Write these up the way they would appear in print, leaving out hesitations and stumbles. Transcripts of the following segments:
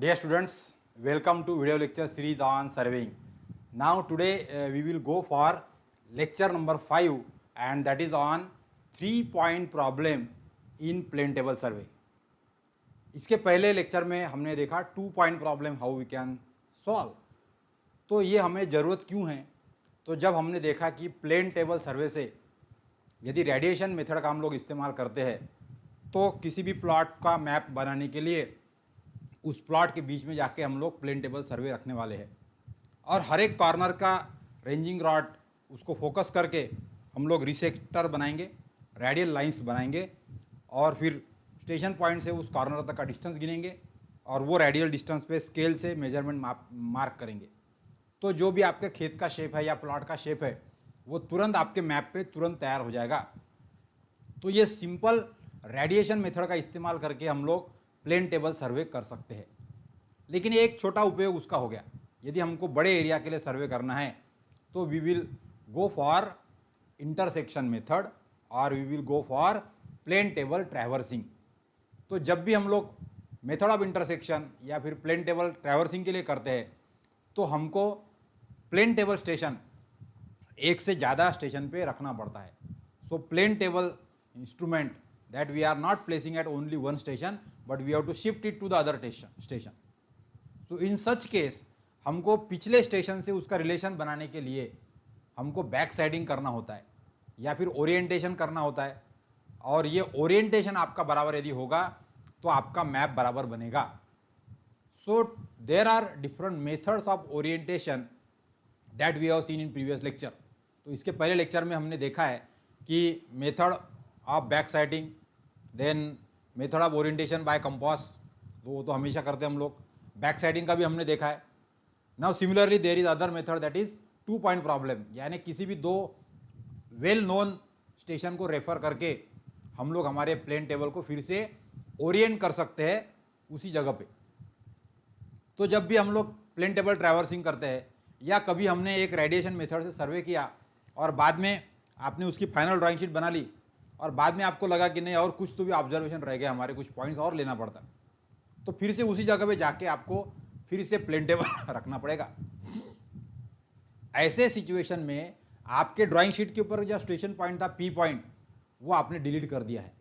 Dear students, welcome to video lecture series on surveying. Now today we will go for lecture number 5 and that is on 3-point problem in plane table survey. इसके पहले lecture में हमने देखा 2-point problem how we can solve. तो ये हमें ज़रूरत क्यों है? तो जब हमने देखा कि प्लेन टेबल सर्वे से यदि रेडिएशन मेथड का हम लोग इस्तेमाल करते हैं तो किसी भी प्लॉट का मैप बनाने के लिए उस प्लॉट के बीच में जाके हम लोग प्लेन टेबल सर्वे रखने वाले हैं और हर एक कॉर्नर का रेंजिंग रॉड उसको फोकस करके हम लोग रिसेक्टर बनाएंगे, रेडियल लाइंस बनाएंगे और फिर स्टेशन पॉइंट से उस कॉर्नर तक का डिस्टेंस गिनेंगे और वो रेडियल डिस्टेंस पे स्केल से मेजरमेंट मार्क करेंगे. तो जो भी आपके खेत का शेप है या प्लॉट का शेप है वो तुरंत आपके मैप पे तुरंत तैयार हो जाएगा. तो ये सिंपल रेडिएशन मेथड का इस्तेमाल करके हम लोग प्लेन टेबल सर्वे कर सकते हैं. लेकिन एक छोटा उपयोग उसका हो गया, यदि हमको बड़े एरिया के लिए सर्वे करना है तो we will go for intersection method और we will go for plane table traversing. तो जब भी हम लोग मेथड ऑफ इंटरसेक्शन या फिर प्लेन टेबल ट्रैवर्सिंग के लिए करते हैं तो हमको प्लेन टेबल स्टेशन एक से ज़्यादा स्टेशन पे रखना पड़ता है. So plane table instrument that we are not placing at only one station but we have to shift it to the other station. So in such case हमको पिछले station से उसका रिलेशन बनाने के लिए हमको बैक साइडिंग करना होता है या फिर ओरिएंटेशन करना होता है और ये ओरिएंटेशन आपका बराबर यदि होगा तो आपका मैप बराबर बनेगा. So there are different methods of orientation that we have seen in previous lecture. तो इसके पहले लेक्चर में हमने देखा है कि method of back siding, then method of orientation by compass, वो तो हमेशा करते हैं हम लोग. बैक साइडिंग का भी हमने देखा है. Now similarly there is other method that is 2-point problem, यानी किसी भी दो वेल नोन स्टेशन को रेफर करके हम लोग हमारे प्लेन टेबल को फिर से ओरिएंट कर सकते हैं उसी जगह पे. तो जब भी हम लोग प्लेन टेबल ट्रैवर्सिंग करते हैं या कभी हमने एक रेडिएशन मेथड से सर्वे किया और बाद में आपने उसकी फाइनल ड्राइंग शीट बना ली और बाद में आपको लगा कि नहीं और कुछ तो भी ऑब्जर्वेशन रह गया, हमारे कुछ पॉइंट्स और लेना पड़ता, तो फिर से उसी जगह पे जाके आपको फिर से प्लेन टेबल रखना पड़ेगा. ऐसे सिचुएशन में आपके ड्राइंग शीट के ऊपर जो स्टेशन पॉइंट था पी पॉइंट वो आपने डिलीट कर दिया है,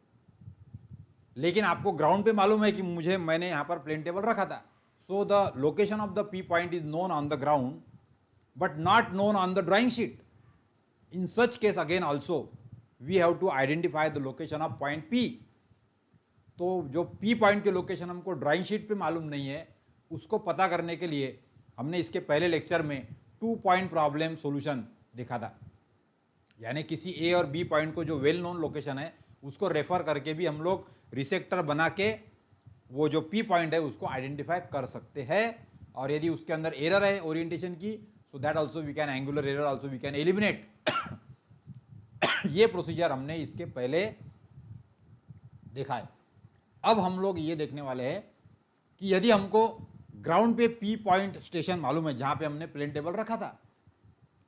लेकिन आपको ग्राउंड पे मालूम है कि मैंने यहाँ पर प्लेन टेबल रखा था. So the location of the P point is known on the ground but not known on the drawing sheet. In such case again also we have to identify the location of point P. तो जो P point के location हमको drawing sheet पे मालूम नहीं है उसको पता करने के लिए हमने इसके पहले लेक्चर में 2-point प्रॉब्लम सॉल्यूशन देखा था. यानी किसी A और B पॉइंट को जो वेल नोन लोकेशन है उसको रेफर करके भी हम लोग रिसेक्टर बना के वो जो P पॉइंट है उसको आइडेंटिफाई कर सकते हैं. और यदि उसके अंदर एरर है ओरिएंटेशन की so that also we can angular error also we can eliminate. ये प्रोसीजर हमने इसके पहले देखा है. अब हम लोग ये देखने वाले हैं कि यदि हमको ग्राउंड पे पी पॉइंट स्टेशन मालूम है जहां पे हमने प्लेन टेबल रखा था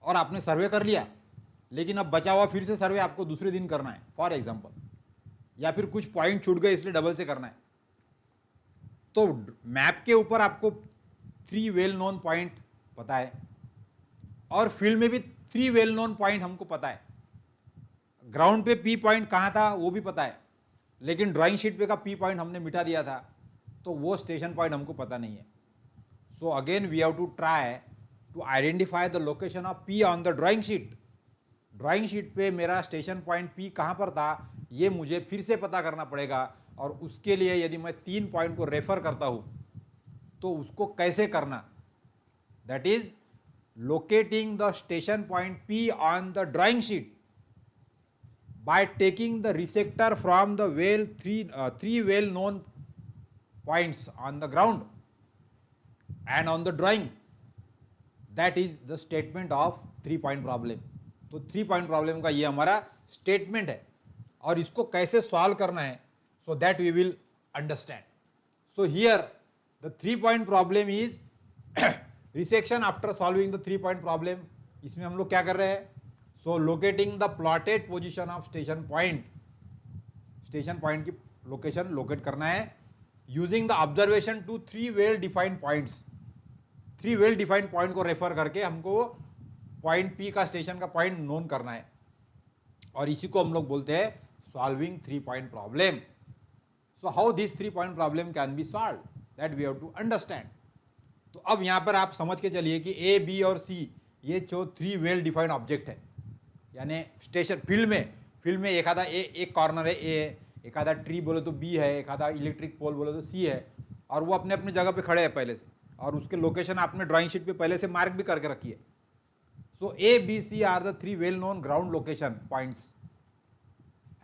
और आपने सर्वे कर लिया, लेकिन अब बचा हुआ फिर से सर्वे आपको दूसरे दिन करना है फॉर एग्जांपल, या फिर कुछ पॉइंट छूट गए इसलिए डबल से करना है, तो मैप के ऊपर आपको 3 वेल नोन पॉइंट पता है और फील्ड में भी 3 वेल नोन पॉइंट हमको पता है. ग्राउंड पे पी पॉइंट कहाँ था वो भी पता है, लेकिन ड्राइंग शीट पे का पी पॉइंट हमने मिटा दिया था तो वो स्टेशन पॉइंट हमको पता नहीं है. So again we have to try to identify the location of P on the drawing sheet. Drawing sheet पे मेरा स्टेशन पॉइंट पी कहाँ पर था ये मुझे फिर से पता करना पड़ेगा और उसके लिए यदि मैं 3 पॉइंट को रेफर करता हूँ तो उसको कैसे करना, that is locating the station point P on the drawing sheet by taking the resector from the three well known points on the ground and on the drawing. That is the statement of 3-point problem. तो 3-point problem का ये हमारा statement है और इसको कैसे solve करना है so that we will understand. So here the 3-point problem is resection after solving the 3-point problem. इसमें हम लोग क्या कर रहे हैं? So locating the plotted position of station point की लोकेशन लोकेट करना है using the observation to 3 well defined points. 3 well defined point को रेफर करके हमको पॉइंट पी का स्टेशन का पॉइंट नोन करना है, और इसी को हम लोग बोलते हैं solving 3 point problem. So how this 3 point problem can be solve, that we have to understand. तो अब यहां पर आप समझ के चलिए कि ए, बी और सी ये जो 3 वेल डिफाइंड ऑब्जेक्ट है, यानी स्टेशन फील्ड में एक आधा एक कॉर्नर है ए, एक आधा ट्री बोले तो बी है, एक आधा इलेक्ट्रिक पोल बोले तो सी है, और वो अपने अपने जगह पे खड़े हैं पहले से, और उसके लोकेशन आपने ड्राइंग शीट पे पहले से मार्क भी करके रखी है। So A, B, C are the 3 well known ground location points,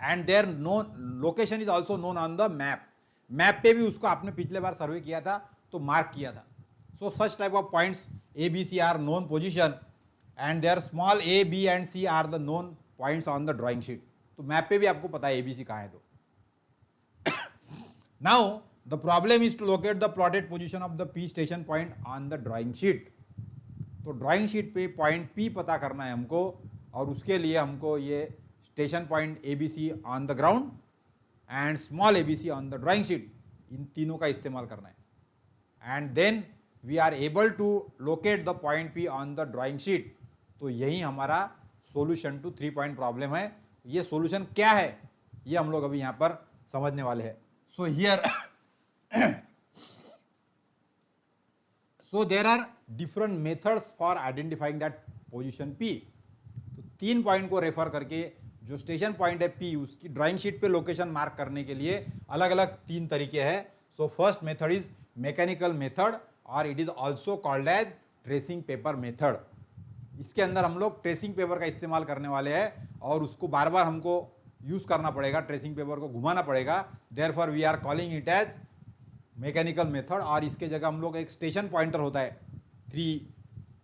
and their location is also known on the map. Map पे भी उसको आपने पिछले बार सर्वे किया था तो मार्क किया था। So such type of points A, B, C are known position, and their small A, b and c are the known points on the drawing sheet. तो मैप पे भी आपको पता है ए, बी, सी कहाँ है। तो now the problem is to locate the plotted position of the P station point on the drawing sheet. तो ड्राइंग शीट पे पॉइंट पी पता करना है हमको, और उसके लिए हमको ये station point A, B, C on the ground and small A, B, C on the drawing sheet, इन तीनों का इस्तेमाल करना है। And then we are able to locate the point P on the drawing sheet. तो यही हमारा solution to 3 point problem है। ये सॉल्यूशन क्या है ये हम लोग अभी यहाँ पर समझने वाले हैं। So here so there are different methods for identifying that position P. तो 3 पॉइंट को रेफर करके जो स्टेशन पॉइंट है पी, उसकी ड्राइंग शीट पे लोकेशन मार्क करने के लिए अलग अलग 3 तरीके हैं। So first method is mechanical method, और it is also called as tracing paper method. इसके अंदर हम लोग ट्रेसिंग पेपर का इस्तेमाल करने वाले हैं, और उसको बार बार हमको यूज करना पड़ेगा, ट्रेसिंग पेपर को घुमाना पड़ेगा। Therefore we are calling it as mechanical method. और इसके जगह हम लोग एक स्टेशन पॉइंटर होता है 3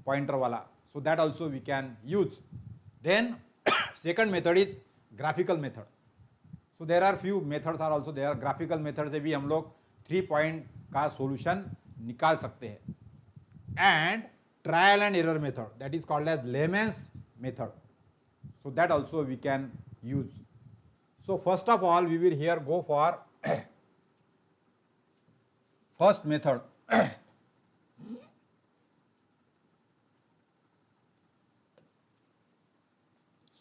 पॉइंटर वाला, so that also we can use. Then second method is graphical method. So there are few methods are also there. Graphical method से भी हम लोग 3 पॉइंट का सोल्यूशन निकाल सकते हैं। And trial and error method, that is called as Lehmann's method, so that also we can use. So first of all we will here go for first method.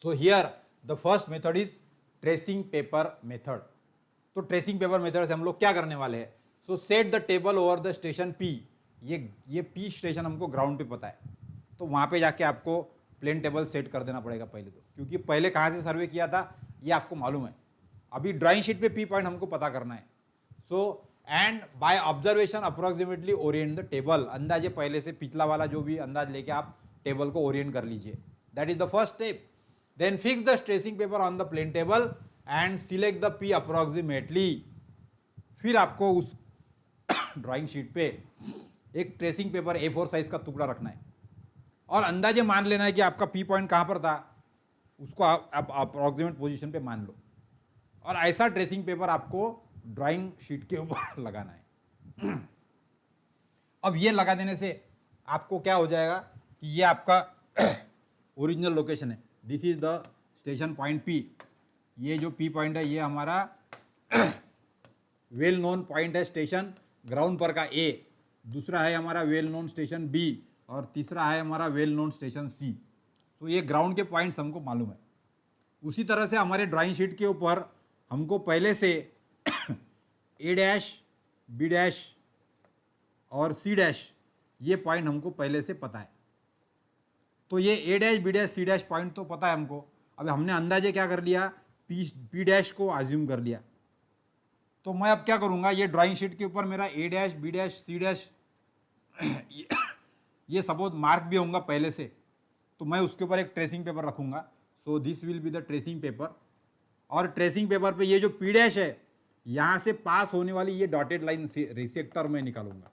So here the first method is tracing paper method. तो tracing paper method से हम लोग क्या करने वाले हैं। सो set the table over the station P. ये P station हमको ग्राउंड पे पता है, तो वहाँ पे जाके आपको प्लेन टेबल सेट कर देना पड़ेगा पहले तो, क्योंकि पहले कहाँ से सर्वे किया था ये आपको मालूम है। अभी ड्राइंग शीट पे पी पॉइंट हमको पता करना है। So and by observation approximately Orient the table. अंदाजे पहले से पिछला वाला जो भी अंदाज लेके आप टेबल को ओरिएंट कर लीजिए, that is the first step. Then fix the tracing paper on the plane table and select the P approximately. फिर आपको उस ड्राइंग शीट पे एक ट्रेसिंग पेपर A4 साइज का टुकड़ा रखना है, और अंदाजे मान लेना है कि आपका पी पॉइंट कहाँ पर था, उसको आप अप्रोक्सीमेट पोजीशन पे मान लो, और ऐसा ट्रेसिंग पेपर आपको ड्राइंग शीट के ऊपर लगाना है। अब ये लगा देने से आपको क्या हो जाएगा कि ये आपका ओरिजिनल लोकेशन है। This is the station point P. ये जो पी पॉइंट है ये हमारा वेल नोन पॉइंट है स्टेशन ग्राउंड पर का ए, दूसरा है हमारा वेल नोन स्टेशन बी, और तीसरा है हमारा वेल नोन स्टेशन सी। तो ये ग्राउंड के पॉइंट्स हमको मालूम है। उसी तरह से हमारे ड्राइंग शीट के ऊपर हमको पहले से ए डैश, बी डैश और सी डैश ये पॉइंट हमको पहले से पता है। तो ये A dash, B dash, C dash point तो पता है हमको। अब हमने अंदाजे क्या कर लिया, पी डैश को अज्यूम कर लिया। तो मैं अब क्या करूँगा, ये ड्राइंग शीट के ऊपर मेरा A dash, B dash, C dash ये सपोज मार्क भी होगा पहले से, तो मैं उसके ऊपर एक ट्रेसिंग पेपर रखूँगा। So this will be the tracing paper. और ट्रेसिंग पेपर पे ये जो पी डैश है यहाँ से पास होने वाली ये डॉटेड लाइन रिसेक्टर में निकालूंगा।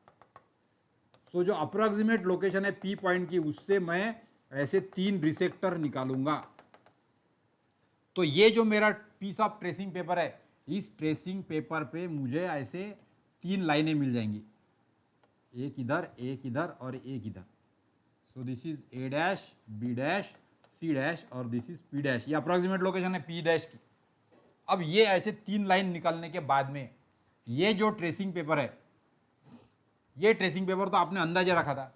सो जो अप्रोक्सीमेट लोकेशन है पी पॉइंट की, उससे मैं ऐसे 3 रिसेक्टर निकालूंगा। तो ये जो मेरा पीस ऑफ ट्रेसिंग पेपर है, इस ट्रेसिंग पेपर पे मुझे ऐसे 3 लाइनें मिल जाएंगी, एक इधर और एक इधर। So this is A dash, B dash, C dash, और दिस इज पी डैश। ये अप्रोक्सीमेट लोकेशन है पी डैश की। अब ये ऐसे 3 लाइन निकालने के बाद में ये जो ट्रेसिंग पेपर है, ये ट्रेसिंग पेपर तो आपने अंदाजा रखा था।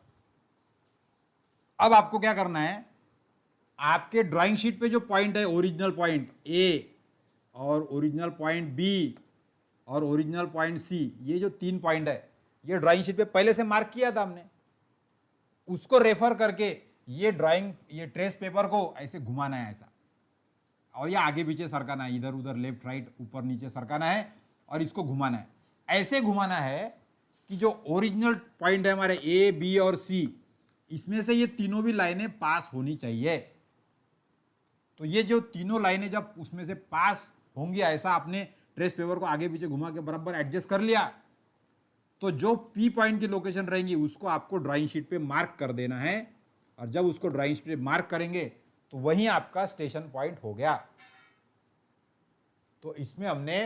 अब आपको क्या करना है, आपके ड्राइंग शीट पे जो पॉइंट है, ओरिजिनल पॉइंट ए और ओरिजिनल पॉइंट बी और ओरिजिनल पॉइंट सी, ये जो 3 पॉइंट है, ये ड्राइंग शीट पे पहले से मार्क किया था हमने। उसको रेफर करके ये ट्रेस पेपर को ऐसे घुमाना है ऐसा, और ये आगे पीछे सरकाना है, इधर उधर लेफ्ट राइट ऊपर नीचे सरकाना है और इसको घुमाना है। ऐसे घुमाना है कि जो ओरिजिनल पॉइंट है हमारे ए बी और सी, इसमें से ये तीनों भी लाइनें पास होनी चाहिए। तो ये जो तीनों लाइनें जब उसमें से पास होंगी, ऐसा आपने ट्रेस पेपर को आगे पीछे घुमा के बराबर एडजस्ट कर लिया, तो जो पी पॉइंट की लोकेशन रहेंगी उसको आपको ड्राइंग शीट पे मार्क कर देना है। और जब उसको ड्राइंग शीट पे मार्क करेंगे तो वहीं आपका स्टेशन पॉइंट हो गया। तो इसमें हमने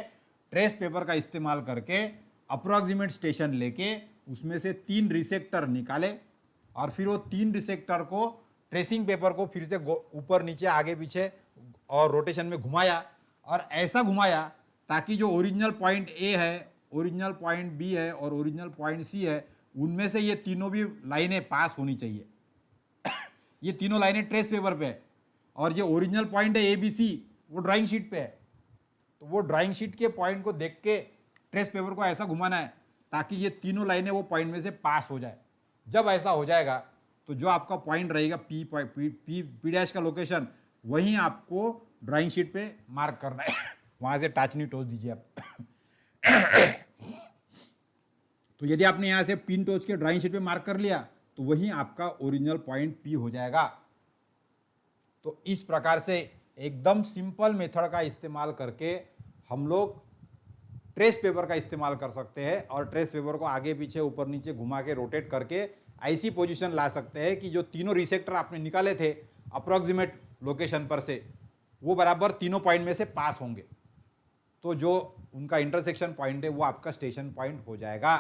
ट्रेस पेपर का इस्तेमाल करके अप्रोक्सीमेट स्टेशन लेके उसमें से 3 रिसेक्टर निकाले और फिर वो 3 रिसेक्टर को ट्रेसिंग पेपर को फिर से ऊपर नीचे आगे पीछे और रोटेशन में घुमाया, और ऐसा घुमाया ताकि जो ओरिजिनल पॉइंट ए है, ओरिजिनल पॉइंट बी है और ओरिजिनल पॉइंट सी है, उनमें से ये तीनों भी लाइनें पास होनी चाहिए। ये तीनों लाइनें ट्रेस पेपर पे है और ये ओरिजिनल पॉइंट है ए बी सी, वो ड्राइंग शीट पे है। तो वो ड्राइंग शीट के पॉइंट को देख के ट्रेस पेपर को ऐसा घुमाना है ताकि ये तीनों लाइनें वो पॉइंट में से पास हो जाए। जब ऐसा हो जाएगा तो जो आपका पॉइंट रहेगा पी डैश का लोकेशन, वहीं आपको ड्राइंग शीट पे मार्क करना है। वहां से टाचनी टोच दीजिए आप। तो यदि आपने यहां से पिन टोच के ड्राइंग शीट पे मार्क कर लिया तो वहीं आपका ओरिजिनल पॉइंट पी हो जाएगा। तो इस प्रकार से एकदम सिंपल मेथड का इस्तेमाल करके हम लोग ट्रेस पेपर का इस्तेमाल कर सकते हैं और ट्रेस पेपर को आगे पीछे ऊपर नीचे घुमा के रोटेट करके ऐसी पोजीशन ला सकते हैं कि जो तीनों रिसेक्टर आपने निकाले थे अप्रोक्सीमेट लोकेशन पर से, वो बराबर तीनों पॉइंट में से पास होंगे। तो जो उनका इंटरसेक्शन पॉइंट है वो आपका स्टेशन पॉइंट हो जाएगा।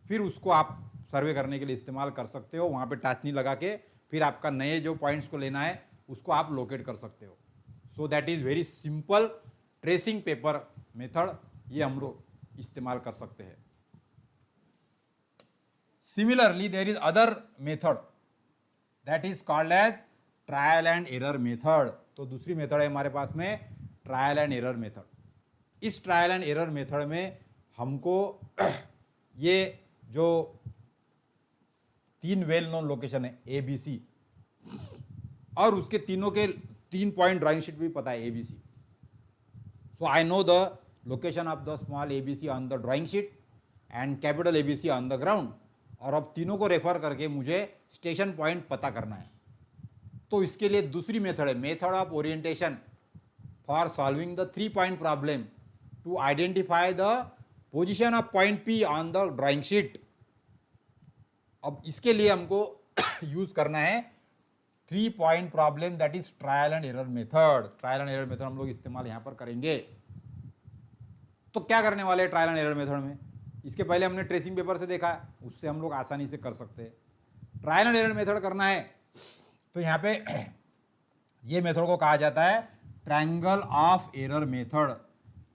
फिर उसको आप सर्वे करने के लिए इस्तेमाल कर सकते हो, वहाँ पे टाचनी लगा के फिर आपका नए जो पॉइंट्स को लेना है उसको आप लोकेट कर सकते हो। So that is very simple tracing paper method, ये हम लोग इस्तेमाल कर सकते हैं। Similarly there is other method that is called as trial and error method. तो दूसरी मेथड है हमारे पास में ट्रायल एंड एरर मेथड। इस ट्रायल एंड एरर मेथड में हमको ये जो 3 वेल नोन लोकेशन है ए बी सी, और उसके तीनों के 3 पॉइंट ड्राइंग शीट भी पता है A B C. So I know the location of the small A B C on the drawing sheet and capital A B C on the ground, और अब तीनों को रेफर करके मुझे स्टेशन पॉइंट पता करना है। तो इसके लिए दूसरी मेथड है method of orientation for solving the 3 point problem to identify the position of point P on the drawing sheet. अब इसके लिए हमको यूज करना है 3 point problem, that is trial and error method. Trial and error method हम लोग इस्तेमाल यहां पर करेंगे। तो क्या करने वाले हैं ट्रायल एंड एरर मेथड में? इसके पहले हमने ट्रेसिंग पेपर से देखा, उससे हम लोग आसानी से कर सकते हैं। ट्रायल एंड एरर मेथड करना है तो यहाँ पे ये मेथड को कहा जाता है triangle of error method.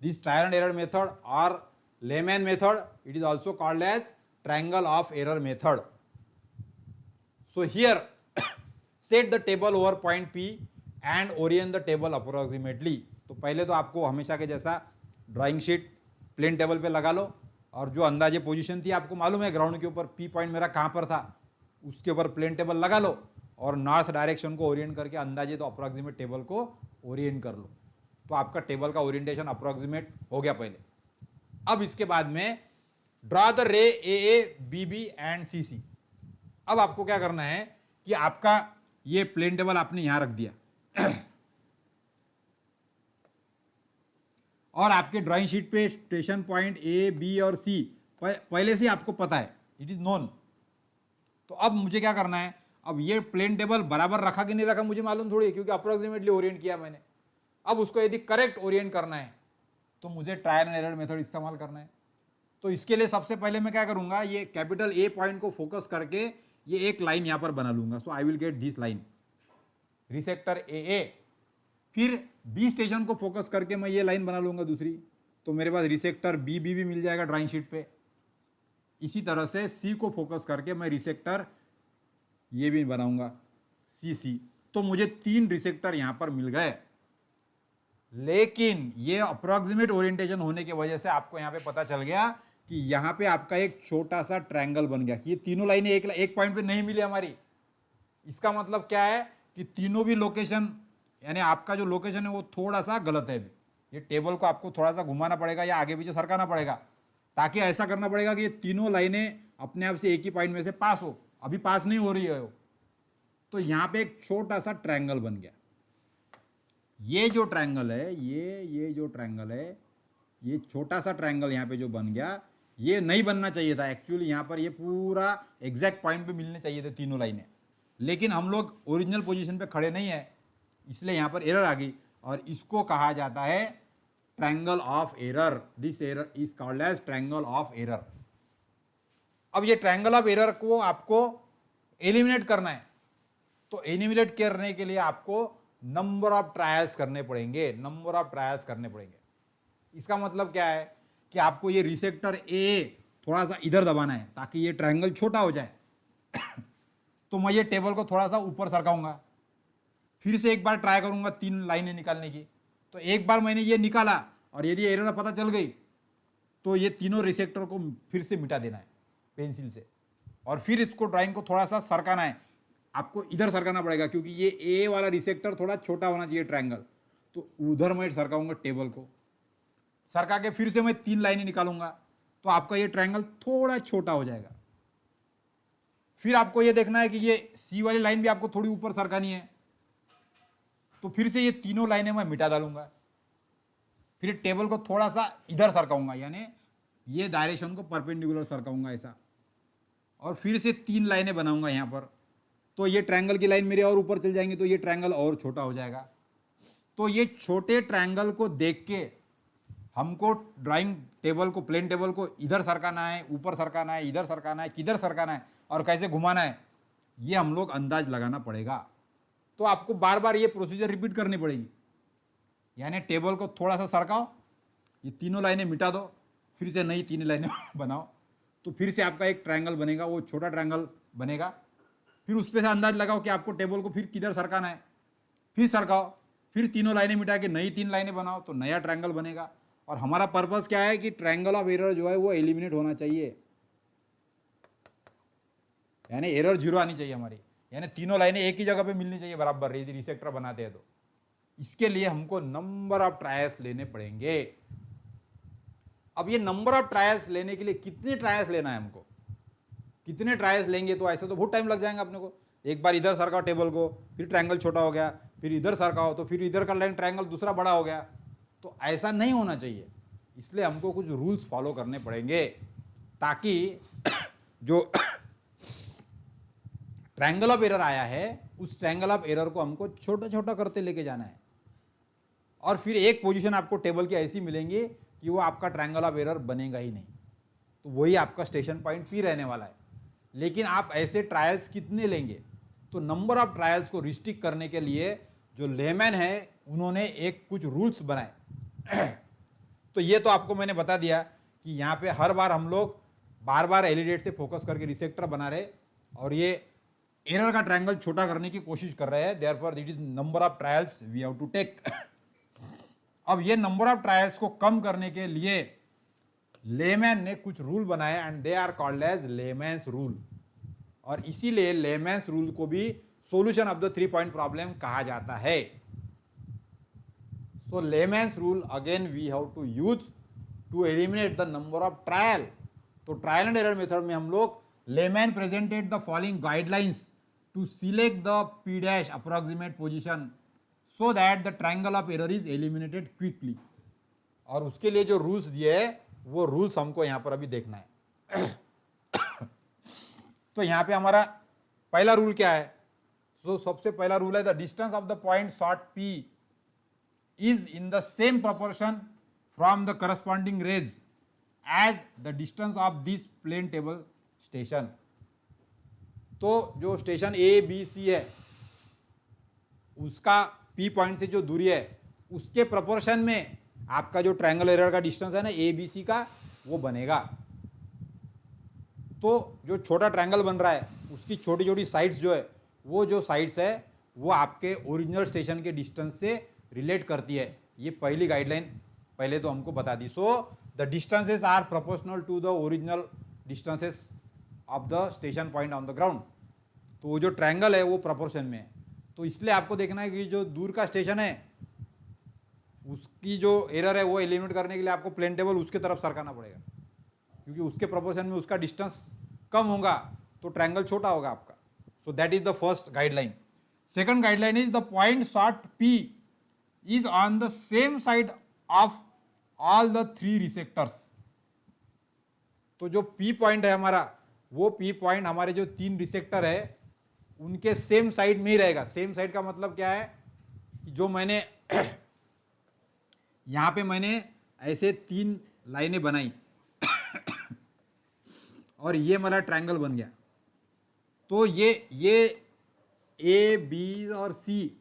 This trial and error method और Lehmann method, it is also called as triangle of error method. So here set the table over point P and orient the table approximately. तो पहले तो आपको हमेशा के जैसा drawing sheet plane table पे लगा लो, और जो अंदाजे पोजीशन थी आपको मालूम है ग्राउंड के ऊपर पी पॉइंट मेरा कहाँ पर था, उसके ऊपर प्लेन टेबल लगा लो और नॉर्थ डायरेक्शन को ओरिएंट करके अंदाजे तो अप्रोक्सीमेट टेबल को ओरिएंट कर लो। तो आपका टेबल का ओरिएंटेशन अप्रोक्सीमेट हो गया पहले। अब इसके बाद में draw the ray A B B and C C. अब आपको क्या करना है कि आपका ये प्लेन टेबल आपने यहां रख दिया और आपके ड्राइंग शीट पे स्टेशन पॉइंट ए बी और सी पहले से आपको पता है, इट इज नोन। तो अब मुझे क्या करना है, अब ये प्लेन टेबल बराबर रखा कि नहीं रखा मुझे मालूम थोड़ी है, क्योंकि अप्रोक्सीमेटली ओरिएंट किया मैंने। अब उसको यदि करेक्ट ओरिएंट करना है तो मुझे ट्रायल एंड एरर मेथड इस्तेमाल करना है। तो इसके लिए सबसे पहले मैं क्या करूंगा, ये कैपिटल ए पॉइंट को फोकस करके ये एक लाइन यहां पर बना लूंगा। So I will get this line resector A. फिर बी स्टेशन को फोकस करके मैं ये लाइन बना लूंगा दूसरी, तो मेरे पास रिसेक्टर बी बी भी मिल जाएगा ड्राइंग शीट पे। इसी तरह से सी को फोकस करके मैं रिसेक्टर ये भी बनाऊंगा सी सी। तो मुझे 3 रिसेक्टर यहां पर मिल गए। लेकिन ये अप्रोक्सीमेट ओरिएंटेशन होने की वजह से आपको यहां पे पता चल गया कि यहां पे आपका एक छोटा सा ट्रायंगल बन गया कि ये तीनों लाइनें एक पॉइंट पे नहीं मिली हमारी। इसका मतलब क्या है कि तीनों भी लोकेशन, यानी आपका जो लोकेशन है वो थोड़ा सा गलत है। ये टेबल को आपको थोड़ा सा घुमाना पड़ेगा या आगे पीछे सरकाना पड़ेगा, ताकि ऐसा करना पड़ेगा कि ये तीनों लाइनें अपने आप से एक ही पॉइंट में से पास हो। अभी पास नहीं हो रही है वो, तो यहां पे एक छोटा सा ट्रायंगल बन गया। ये जो ट्रायंगल है, ये जो ट्रायंगल है, ये छोटा सा ट्रायंगल यहां पे जो बन गया, ये नहीं बनना चाहिए था। एक्चुअली यहां पर ये पूरा एग्जैक्ट पॉइंट पे मिलने चाहिए थे तीनों लाइनें, लेकिन हम लोग ओरिजिनल पोजीशन पे खड़े नहीं है, इसलिए यहां पर एरर आ गई। और इसको कहा जाता है triangle of error. This error is called as triangle of error. अब ये ट्रायंगल ऑफ एरर को आपको एलिमिनेट करना है, तो एलिमिनेट करने के लिए आपको नंबर ऑफ ट्रायल्स करने पड़ेंगे, नंबर ऑफ ट्रायल्स करने पड़ेंगे। इसका मतलब क्या है कि आपको ये रिसेक्टर ए थोड़ा सा इधर दबाना है ताकि ये ट्रायंगल छोटा हो जाए। तो मैं ये टेबल को थोड़ा सा ऊपर सरकाऊंगा, फिर से एक बार ट्राई करूंगा 3 लाइनें निकालने की। तो एक बार मैंने ये निकाला और यदि एरर पता चल गई तो ये तीनों रिसेक्टर को फिर से मिटा देना है पेंसिल से, और फिर इसको ड्राइंग को थोड़ा सा सरकाना है। आपको इधर सरकाना पड़ेगा क्योंकि ये ए वाला रिसेक्टर थोड़ा छोटा होना चाहिए ट्रायंगल, तो उधर मैं सरकाऊंगा टेबल को। सरका के फिर से मैं 3 लाइनें निकालूंगा तो आपका ये ट्रायंगल थोड़ा छोटा हो जाएगा। फिर आपको ये देखना है कि ये सी वाली लाइन भी आपको थोड़ी ऊपर सरकानी है, तो फिर से ये तीनों लाइनें मैं मिटा डालूंगा। फिर टेबल को थोड़ा सा इधर सरकाऊंगा, यानी ये डायरेक्शन को परपेंडिकुलर सरकाऊंगा ऐसा, और फिर से 3 लाइनें बनाऊंगा यहां पर। तो ये ट्रायंगल की लाइन मेरे और ऊपर चल जाएंगे, तो ये ट्रायंगल और छोटा हो जाएगा। तो ये छोटे ट्रायंगल को देख के हमको ड्राइंग टेबल को, प्लेन टेबल को इधर सरकाना है, ऊपर सरकाना है, इधर सरकाना है, किधर सरकाना है और कैसे घुमाना है, ये हम लोग अंदाज लगाना पड़ेगा। तो आपको बार बार ये प्रोसीजर रिपीट करनी पड़ेगी। यानी टेबल को थोड़ा सा सरकाओ, ये तीनों लाइनें मिटा दो, फिर से नई 3 लाइनें बनाओ, तो फिर से आपका एक ट्रायंगल बनेगा, वो छोटा ट्रायंगल बनेगा। फिर उस पर से अंदाज लगाओ कि आपको टेबल को फिर किधर सरकाना है, फिर सरकाओ, फिर तीनों लाइनें मिटा के नई 3 लाइनें बनाओ, तो नया ट्रायंगल बनेगा। और हमारा पर्पस क्या है कि ट्रायंगल ऑफ एरर जो है वो एलिमिनेट होना चाहिए, यानी एरर 0 आनी चाहिए हमारी, यानी तीनों लाइनें एक ही जगह पे मिलनी चाहिए बराबर, यदि रिसेक्टर बनाते हैं तो। इसके लिए हमको नंबर ऑफ ट्रायल्स लेने पड़ेंगे। अब ये नंबर ऑफ ट्रायल्स लेने के लिए कितने ट्रायल्स लेना है हमको, कितने ट्रायल्स लेंगे, तो ऐसे तो बहुत टाइम लग जाएगा अपने को। एक बार इधर सरकाओ टेबल को, फिर ट्रायंगल छोटा हो गया, फिर इधर सरकाओ तो फिर इधर का लाइन ट्रायंगल दूसरा बड़ा हो गया, तो ऐसा नहीं होना चाहिए। इसलिए हमको कुछ रूल्स फॉलो करने पड़ेंगे ताकि जो ट्रायंगल ऑफ एरर आया है उस ट्रायंगल ऑफ एरर को हमको छोटा छोटा करते लेके जाना है, और फिर एक पोजीशन आपको टेबल की ऐसी मिलेंगी कि वो आपका ट्रायंगल ऑफ एरर बनेगा ही नहीं, तो वही आपका स्टेशन पॉइंट भी रहने वाला है। लेकिन आप ऐसे ट्रायल्स कितने लेंगे, तो नंबर ऑफ ट्रायल्स को रिस्ट्रिक्ट करने के लिए जो लेमैन है उन्होंने एक कुछ रूल्स बनाए। तो ये तो आपको मैंने बता दिया कि यहाँ पे हर बार हम लोग बार बार एलिडेट से फोकस करके रिसेक्टर बना रहे और ये एरर का ट्रायंगल छोटा करने की कोशिश कर रहे हैं। Therefore it is number of trials we have to take. अब ये नंबर ऑफ ट्रायल्स को कम करने के लिए लेमैन ने कुछ रूल बनाए and they are called as Lehmann's rule, और इसीलिए लेमैन्स रूल को भी solution of the 3 point problem कहा जाता है। So layman's rule again we have to use to eliminate the number of trial. तो ट्रायल एंड एरर मेथड में हम लोग Lehmann presented the following guidelines to select the P dash approximate position so that the triangle of error is eliminated quickly. और उसके लिए जो rules दिए हैं वो रूल्स हमको यहाँ पर अभी देखना है। तो यहाँ पे हमारा पहला रूल क्या है, तो सबसे पहला रूल है the distance of the point sought P is in the same proportion from the corresponding rays as the distance of this plane table station। तो जो स्टेशन ए बी सी है उसका पी पॉइंट से जो दूरी है उसके प्रोपोर्शन में आपका जो ट्रायंगल एरर का डिस्टेंस है ना ए बी सी का, वो बनेगा। तो जो छोटा ट्रायंगल बन रहा है उसकी छोटी छोटी साइड्स जो है, वो जो साइड्स है वो आपके ओरिजिनल स्टेशन के डिस्टेंस से रिलेट करती है। ये पहली गाइडलाइन पहले तो हमको बता दी। So the distances are proportional to the original distances of the station point on the ground. तो वो जो ट्रायंगल है वो प्रोपोर्शन में है। तो इसलिए आपको देखना है कि जो दूर का स्टेशन है उसकी जो एरर है वो एलिमिनेट करने के लिए आपको प्लेन टेबल उसके तरफ सरकाना पड़ेगा, क्योंकि उसके प्रोपोर्शन में उसका डिस्टेंस कम होगा तो ट्रायंगल छोटा होगा आपका। So that is the first guideline. Second guideline is the point sought P is on the same side of all the three resectors. तो जो पी पॉइंट है हमारा, वो पी पॉइंट हमारे जो तीन रिसेक्टर है उनके सेम साइड में ही रहेगा। सेम साइड का मतलब क्या है कि जो मैंने यहां पे मैंने ऐसे तीन लाइनें बनाई और ये मेरा ट्रायंगल बन गया। तो ये ए बी और सी,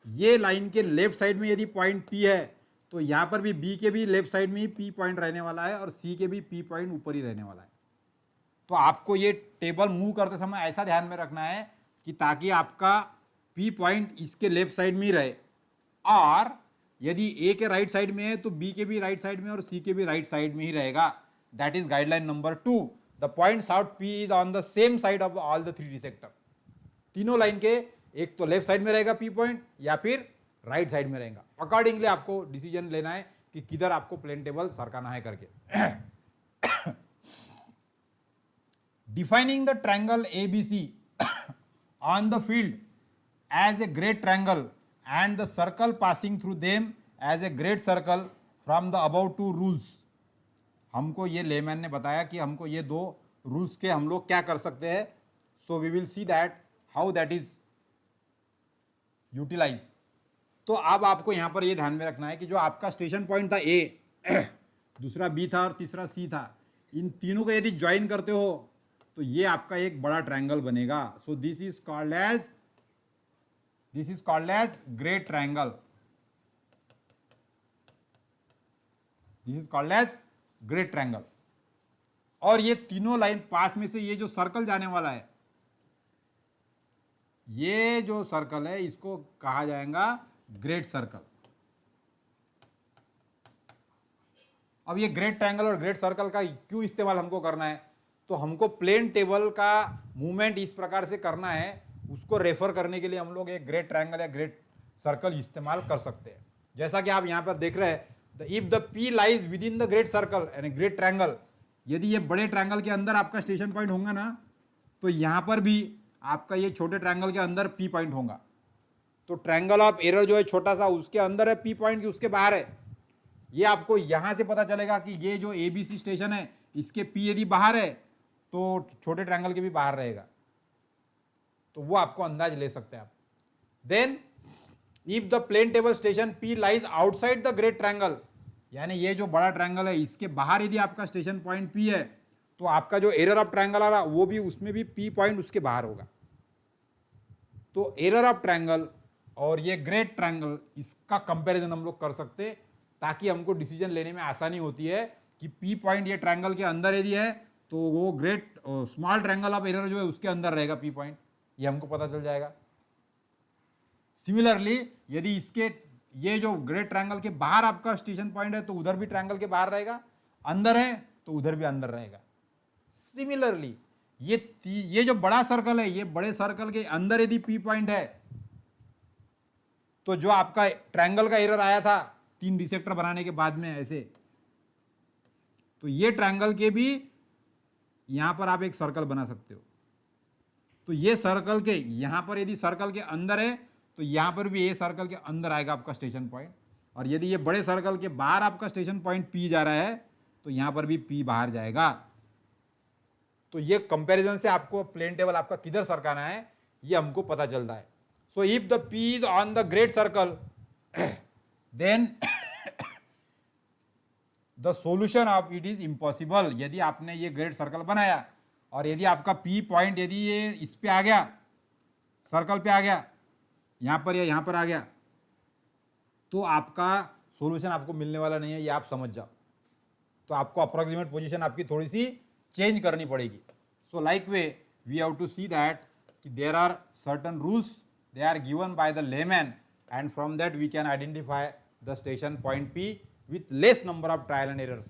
ये लाइन के लेफ्ट साइड में यदि पॉइंट पी है तो यहां पर भी बी के भी लेफ्ट साइड में ही पी पॉइंट रहने वाला है और सी के भी पी पॉइंट ऊपर ही रहने वाला है। तो आपको ये टेबल मूव करते समय ऐसा ध्यान में रखना है कि ताकि आपका पी पॉइंट इसके लेफ्ट साइड में ही रहे, और यदि ए के राइट साइड में है तो बी के भी राइट साइड में और सी के भी राइट साइड में ही रहेगा। That is guideline number 2। The point sought P is on the same side of all the three resector. तीनों लाइन के एक तो लेफ्ट साइड में रहेगा पी पॉइंट या फिर राइट साइड में रहेगा। अकॉर्डिंगली आपको डिसीजन लेना है कि किधर आपको प्लेन टेबल सरकाना है करके। Defining the triangle ABC on the field as a great triangle and the circle passing through them as a great circle from the above two rules। हमको ये लेमैन ने बताया कि हमको ये दो रूल्स के हम लोग क्या कर सकते हैं। So we will see that how that is utilize. तो अब आपको यहां पर ये ध्यान में रखना है कि जो आपका स्टेशन पॉइंट था ए, दूसरा बी था और तीसरा सी था, इन तीनों को यदि ज्वाइन करते हो तो ये आपका एक बड़ा ट्रायंगल बनेगा। So this is called as great triangle. This is called as great triangle. और ये तीनों लाइन पास में से ये जो सर्कल जाने वाला है, ये जो सर्कल है इसको कहा जाएगा ग्रेट सर्कल। अब ये ग्रेट ट्रायंगल और ग्रेट सर्कल का क्यों इस्तेमाल हमको करना है, तो हमको प्लेन टेबल का मूवमेंट इस प्रकार से करना है, उसको रेफर करने के लिए हम लोग एक ग्रेट ट्रायंगल या ग्रेट सर्कल इस्तेमाल कर सकते हैं। जैसा कि आप यहां पर देख रहे हैं, if the P lies with in the great circle यानी ग्रेट ट्रायंगल, यदि ये बड़े ट्रायंगल के अंदर आपका स्टेशन पॉइंट होगा ना, तो यहां पर भी आपका ये छोटे ट्रायंगल के अंदर पी पॉइंट होगा। तो ट्रायंगल ऑफ एरर जो है छोटा सा, उसके अंदर है पी पॉइंट की उसके बाहर है। ये आपको यहां से पता चलेगा कि ये जो ABC स्टेशन है इसके पी यदि बाहर है तो छोटे ट्रायंगल के भी बाहर रहेगा। तो वो आपको अंदाज ले सकते हैं आप। Then if the plane table station P lies outside the great triangle, यानी ये जो बड़ा ट्रायंगल है इसके बाहर यदि आपका स्टेशन पॉइंट पी है तो आपका जो एरर ऑफ ट्रायंगल आ रहा वो भी उसमें भी पी पॉइंट उसके बाहर होगा। तो एरर ऑफ ट्रायंगल और ये ग्रेट ट्रायंगल, इसका कंपैरिजन हम लोग कर सकते ताकि हमको डिसीजन लेने में आसानी होती है कि पी पॉइंट ये ट्रायंगल के अंदर यदि है तो वो great small triangle of error जो है उसके अंदर रहेगा पी पॉइंट, ये हमको पता चल जाएगा। सिमिलरली यदि इसके ये जो ग्रेट ट्रायंगल के बाहर आपका स्टेशन पॉइंट है तो उधर भी ट्रायंगल के बाहर रहेगा, अंदर है तो उधर भी अंदर रहेगा। सिमिलरली ये जो बड़ा सर्कल है, ये बड़े सर्कल के अंदर यदि पी पॉइंट है तो जो आपका ट्रायंगल का एरर आया था 3 रिसेक्टर बनाने के बाद में ऐसे, तो ये ट्रायंगल के भी यहां पर आप एक सर्कल बना सकते हो। तो ये सर्कल के यहां पर यदि सर्कल के अंदर है तो यहां पर भी ये सर्कल के अंदर आएगा आपका स्टेशन पॉइंट, और यदि ये बड़े सर्कल के बाहर आपका स्टेशन पॉइंट पी जा रहा है तो यहां पर भी पी बाहर जाएगा। तो ये कंपैरिजन से आपको प्लेन टेबल आपका किधर सरकाना है ये हमको पता चलता है। So if the P is on the great circle then the solution of it is impossible. यदि आपने ये ग्रेट सर्कल बनाया और यदि आपका पी पॉइंट यदि ये इस पे आ गया, सर्कल पे आ गया, यहां पर या यहां पर आ गया, तो आपका सॉल्यूशन आपको मिलने वाला नहीं है, ये आप समझ जाओ। तो आपको अप्रोक्सीमेट पोजीशन आपकी थोड़ी सी चेंज करनी पड़ेगी। So like way we have to see that कि there are certain rules, they are given by the Lehmann, and from that we can identify the station point P with less number of trial and errors.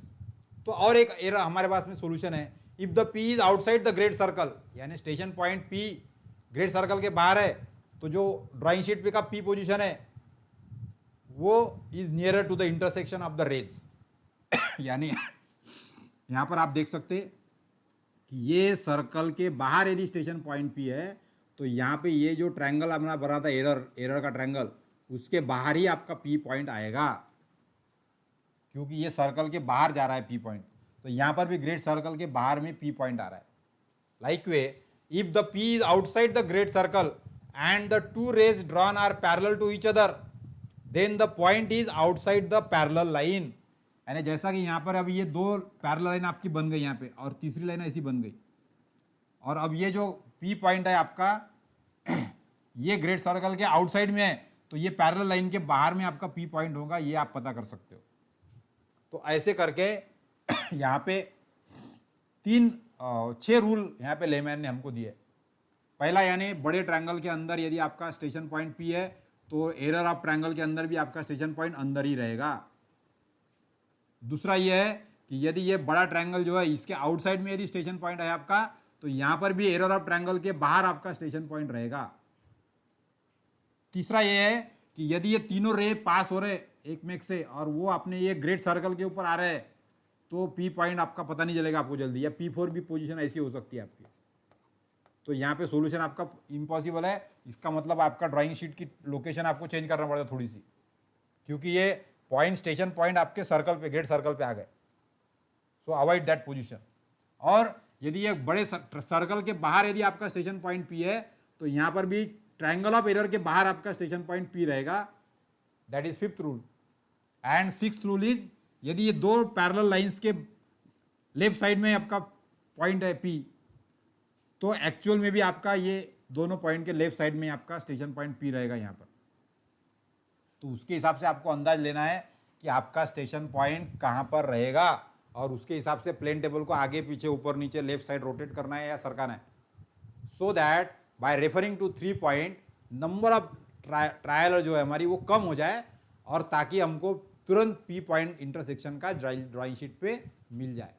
तो और एक error हमारे पास में solution है, if the P is outside the great circle, यानी station point P great circle के बाहर है, तो जो ड्राइंग शीट पे का पी पोजीशन है वो is nearer to the intersection of the rays. यानी यहां पर आप देख सकते कि ये सर्कल के बाहर यदि स्टेशन पॉइंट पी है, तो यहाँ पे ये जो ट्रायंगल अपना बना था एरर का ट्रायंगल, उसके बाहर ही आपका पी पॉइंट आएगा, क्योंकि ये सर्कल के बाहर जा रहा है पी पॉइंट। तो यहाँ पर भी ग्रेड सर्कल के बाहर में पी पॉइंट आ रहा है। Like way if the P is outside the great circle and the two rays drawn are parallel to each other, then the point is outside the parallel line. यानी जैसा कि यहाँ पर अब ये दो पैरेलल लाइन आपकी बन गई यहाँ पे, और तीसरी लाइन ऐसी बन गई, और अब ये जो पी पॉइंट है आपका ये ग्रेड सर्कल के आउटसाइड में है, तो ये पैरेलल लाइन के बाहर में आपका पी पॉइंट होगा, ये आप पता कर सकते हो। तो ऐसे करके यहाँ पे 6 रूल यहाँ पे लेमैन ने हमको दिए। पहला, यानी बड़े ट्रायंगल के अंदर यदि आपका स्टेशन पॉइंट पी है, तो एरर ऑफ ट्रायंगल के अंदर भी आपका स्टेशन पॉइंट अंदर ही रहेगा। दूसरा ये है कि यदि ये बड़ा ट्रायंगल जो है इसके आउटसाइड में यदि स्टेशन पॉइंट है आपका, तो यहां पर भी एरर ऑफ ट्रायंगल के बाहर आपका स्टेशन पॉइंट रहेगा। तीसरा ये है कि यदि ये तीनों रे पास हो रहे एक में से, और वो अपने ये ग्रेड सर्कल के ऊपर आ रहे हैं, तो पी पॉइंट आपका पता नहीं चलेगा आपको जल्दी, या P4 भी पोजीशन ऐसी हो सकती है आपकी। तो यहाँ पे सॉल्यूशन आपका इम्पॉसिबल है। इसका मतलब आपका ड्राइंग शीट की लोकेशन आपको चेंज करना पड़ेगा थोड़ी सी, क्योंकि ये पॉइंट स्टेशन पॉइंट आपके सर्कल पे ग्रेड सर्कल पे आ गए। सो अवॉइड दैट पोजीशन। और यदि ये बड़े सर्कल के बाहर यदि आपका स्टेशन पॉइंट पी है, तो यहाँ पर भी ट्रायंगल ऑफ एरर के बाहर आपका स्टेशन पॉइंट पी रहेगा। That is 5th rule. And 6th rule is, यदि ये दो पैरेलल लाइंस के लेफ्ट साइड में आपका पॉइंट है पी, तो एक्चुअल में भी आपका ये दोनों पॉइंट के लेफ्ट साइड में आपका स्टेशन पॉइंट पी रहेगा यहाँ पर। तो उसके हिसाब से आपको अंदाज लेना है कि आपका स्टेशन पॉइंट कहाँ पर रहेगा, और उसके हिसाब से प्लेन टेबल को आगे पीछे ऊपर नीचे लेफ्ट साइड रोटेट करना है या सरकाना है, so that by referring to 3 point number of trial जो है हमारी वो कम हो जाए, और ताकि हमको तुरंत पी पॉइंट इंटरसेक्शन का ड्राइंग शीट पे मिल जाए।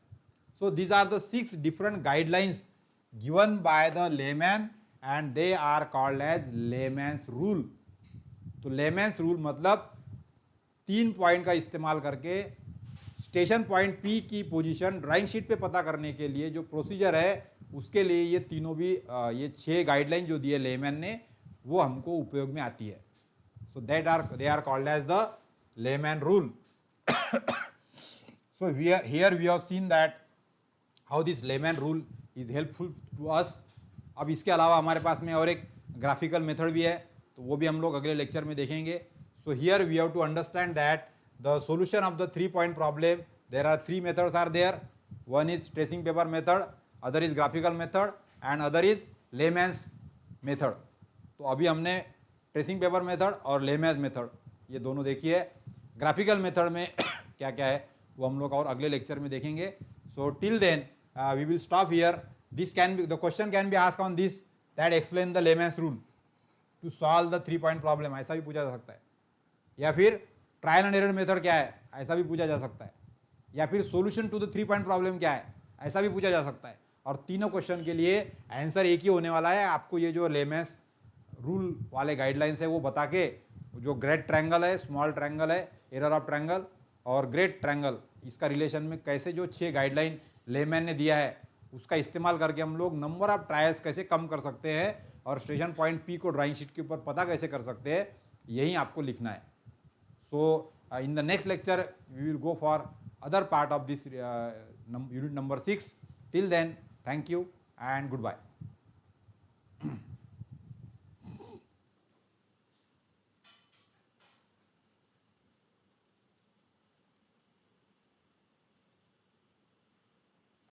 So these are the 6 different guidelines given by the Lehmann, and they are called as Lehmann's rule. तो लेमैन्स रूल मतलब 3 पॉइंट का इस्तेमाल करके स्टेशन पॉइंट पी की पोजीशन ड्राइंग शीट पे पता करने के लिए जो प्रोसीजर है, उसके लिए ये तीनों भी ये 6 गाइडलाइन जो दिए लेमैन ने, वो हमको उपयोग में आती है। So they are called as the Lehmann rule. So here we have seen that how this layman rule is helpful to us। अब इसके अलावा हमारे पास में और एक ग्राफिकल मेथड भी है, तो वो भी हम लोग अगले लेक्चर में देखेंगे। So here we have to understand that the solution of the 3 point problem, there are 3 methods are there. One is tracing paper method, other is graphical method, and other is Lehmann's method. तो अभी हमने tracing paper method और Lehmann's method ये दोनों देखी है। Graphical method में क्या क्या है वो हम लोग और अगले लेक्चर में देखेंगे। So till then we will stop here. This can be the question can be asked on this that explain the Lehmann's rule to solve the 3 point problem, ऐसा भी पूछा जा सकता है। या फिर ट्रायल एंड एरर मेथड क्या है, ऐसा भी पूछा जा सकता है। या फिर solution to the 3 point problem क्या है, ऐसा भी पूछा जा सकता है। और तीनों क्वेश्चन के लिए आंसर एक ही होने वाला है। आपको ये जो लेमैन्स रूल वाले गाइडलाइंस है वो बता के, जो ग्रेट ट्रायंगल है, स्मॉल ट्रायंगल है, एरर ऑफ ट्रायंगल और ग्रेट ट्रायंगल, इसका रिलेशन में कैसे जो 6 गाइडलाइन लेमैन ने दिया है उसका इस्तेमाल करके हम लोग नंबर ऑफ ट्रायल्स कैसे कम कर सकते हैं, और स्टेशन पॉइंट पी को ड्राइंग शीट के ऊपर पता कैसे कर सकते हैं, यही आपको लिखना है। So in the next lecture we will go for other part of this unit number 6. Till then, thank you and goodbye.